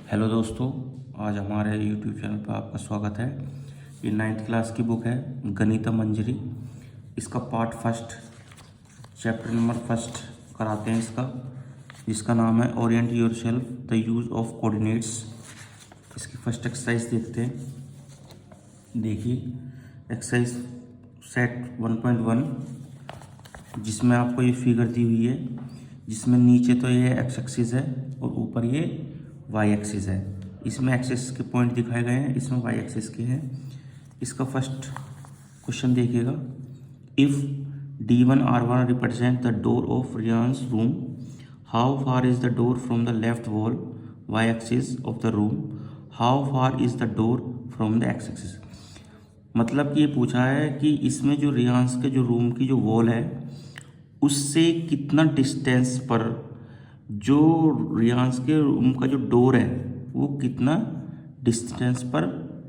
Hello दोस्तों, आज हमारे यूट्यूब चैनल पर आपका स्वागत है। ये 9th क्लास की बुक है गणित मंजरी। इसका part first chapter number first कराते हैं इसका, जिसका नाम है Orient your self the use of coordinates. इसकी फर्स्ट एक्सरसाइज देखते हैं। देखिए एक्सरसाइज सेट 1.1, जिसमें आपको ये फिगर दी हुई है, जिसमें नीचे तो ये एक्स एक्सिस है और ऊपर ये वाई एक्सिस है। इसमें एक्सिस के पॉइंट दिखाए गए हैं, इसमें वाई एक्सिस के हैं। इसका फर्स्ट क्वेश्चन देखिएगा। If D1 R1 represent the door of Riyan's room, how far is the door from the left wall y axis of the room, how far is the door from the x axis. मतलब कि ये पूछा है कि इसमें जो रियांस के जो रूम की जो वॉल है उससे कितना डिस्टेंस पर जो रियांस के रूम का जो डोर है वो कितना डिस्टेंस पर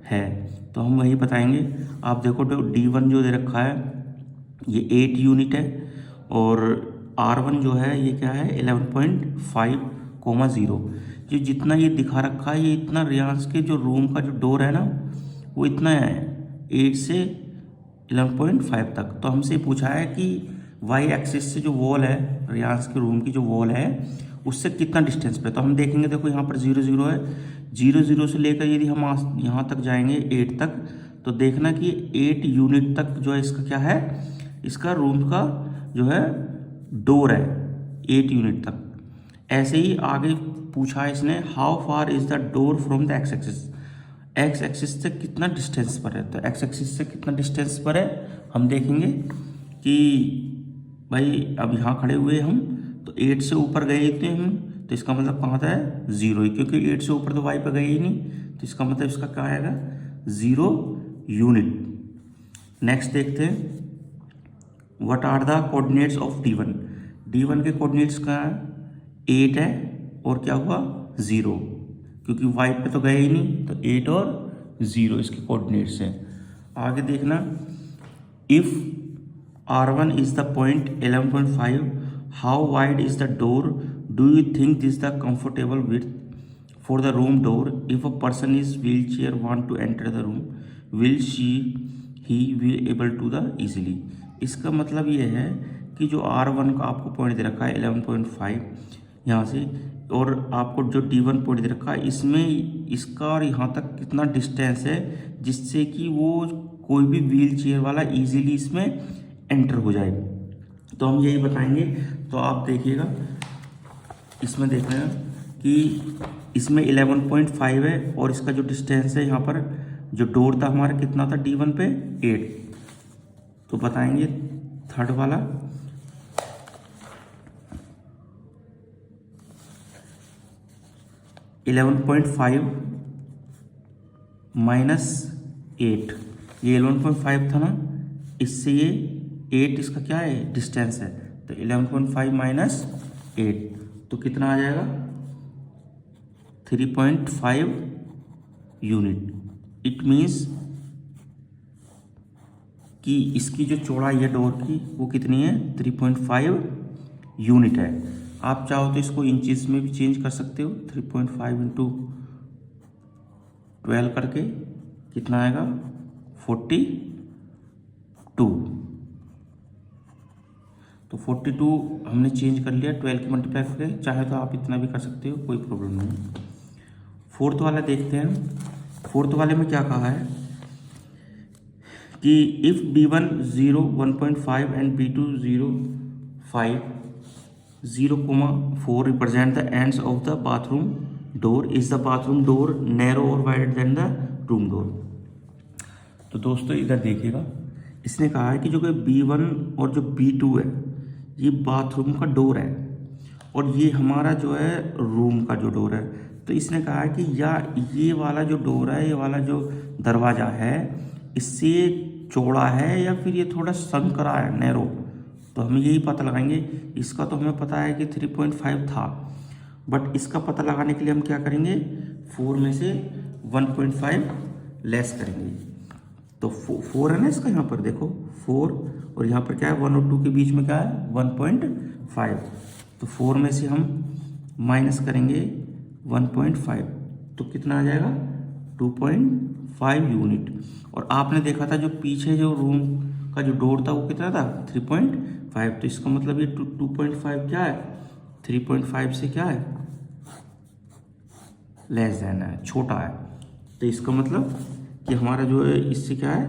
है। तो हम वही बताएंगे। आप देखो D1 जो दे रखा है ये 8 यूनिट है और R1 जो है ये क्या है 11.5,0। जो जितना ये दिखा रखा है ये इतना रियांस के जो रूम का जो डोर है ना वो इतना है 8 से 11.5 तक। तो हमसे पूछा है कि वाई एक्सिस से जो वॉल है रियांस के रूम की जो वॉल है उससे कितना डिस्टेंस पे। तो हम देखेंगे, देखो यहाँ पर 0 0 है, 0 0 से लेकर यदि हम यहाँ तक जाएंगे 8 तक, तो देखना कि 8 यूनिट तक जो है इसका क्या है, इसका रूम का जो है डोर है 8 यूनिट तक। ऐसे ही आगे पूछा है इसने, how far is the door from the x axis. X axis से कितना डिस्टेंस पर है। तो एक्स एक्सिस से कितना डिस्टेंस पर है हम देखेंगे कि भाई अब यहाँ खड़े हुए हम तो 8 से ऊपर गए थे हम, तो इसका मतलब कहाँ था है 0 ही, क्योंकि 8 से ऊपर तो वाई पर गए ही नहीं, तो इसका मतलब इसका क्या आएगा 0 यूनिट। नेक्स्ट देखते हैं, what are the coordinates of D1। D1 के कोऑर्डिनेट्स का 8 है और क्या हुआ 0, क्योंकि वाई पे तो गए ही नहीं, तो 8 और 0 इसके कोऑर्डिनेट्स हैं। आगे देखना, if R1 is the point 11.5, how wide is the door? Do you think this is the comfortable width for the room door? If a person is wheelchair want to enter the room, will he be able to the easily? इसका मतलब ये है कि जो R1 का आपको point दे रखा है 11.5 यहाँ से, और आपको जो D1 पॉइंट दे रखा है इसमें इसका और यहाँ तक कितना डिस्टेंस है जिससे कि वो कोई भी व्हील चेयर वाला इजीली इसमें एंटर हो जाए। तो हम यही बताएंगे। तो आप देखिएगा इसमें देख रहे हैं कि इसमें 11.5 है और इसका जो डिस्टेंस है यहाँ पर जो डोर था हमारा कितना था D1 पे 8। तो बताएंगे थर्ड वाला, -11.5 -8, ये 11.5 था ना, इससे ये 8 इसका क्या है डिस्टेंस है, तो 11.5 - 8 तो कितना आ जाएगा 3.5 यूनिट। इट मीन्स कि इसकी जो चौड़ाई है डोर की वो कितनी है 3.5 यूनिट है। आप चाहो तो इसको इंचेस में भी चेंज कर सकते हो, 3.5 × 12 करके कितना आएगा 42। तो 42 हमने चेंज कर लिया 12 की मल्टीप्लाई करके, चाहे तो आप इतना भी कर सकते हो, कोई प्रॉब्लम नहीं। फोर्थ वाला देखते हैं। फोर्थ वाले में क्या कहा है कि if D1 0 1.5 and B2 0 5 0,4 represent the ends of the bathroom door, is the bathroom door narrow और wider than the room door. तो दोस्तों इधर देखिएगा, इसने कहा है कि जो B1 और जो B2 है ये बाथरूम का डोर है और ये हमारा जो है रूम का जो डोर है। तो इसने कहा है कि या ये वाला जो डोर है, ये वाला जो दरवाज़ा है इससे चौड़ा है या फिर ये थोड़ा संकरा है नैरो। तो हम यही पता लगाएंगे। इसका तो हमें पता है कि 3.5 था, बट इसका पता लगाने के लिए हम क्या करेंगे 4 में से 1.5 लेस करेंगे। तो 4 है ना इसका, यहाँ पर देखो 4 और यहाँ पर क्या है 1 और 2 के बीच में क्या है 1.5। तो 4 में से हम माइनस करेंगे 1.5 तो कितना आ जाएगा 2.5 यूनिट। और आपने देखा था जो पीछे जो रूम का जो डोर था वो कितना था 3.5। तो इसका मतलब ये 2.5 क्या है, 3.5 से क्या है लेस देन है, छोटा है। तो इसका मतलब कि हमारा जो है इससे क्या है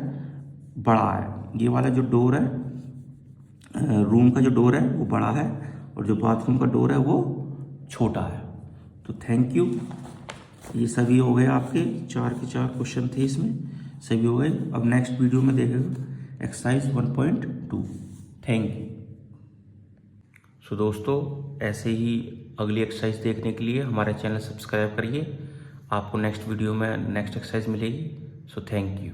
बड़ा है। ये वाला जो डोर है रूम का जो डोर है वो बड़ा है और जो बाथरूम का डोर है वो छोटा है। तो थैंक यू। ये सभी हो गए आपके 4 के 4 क्वेश्चन थे इसमें, सभी हो गए। अब नेक्स्ट वीडियो में देखेगा एक्सरसाइज 1.2। Thank you. सो दोस्तों ऐसे ही अगली एक्सरसाइज देखने के लिए हमारे चैनल सब्सक्राइब करिए। आपको नेक्स्ट वीडियो में नेक्स्ट एक्सरसाइज मिलेगी। So thank you.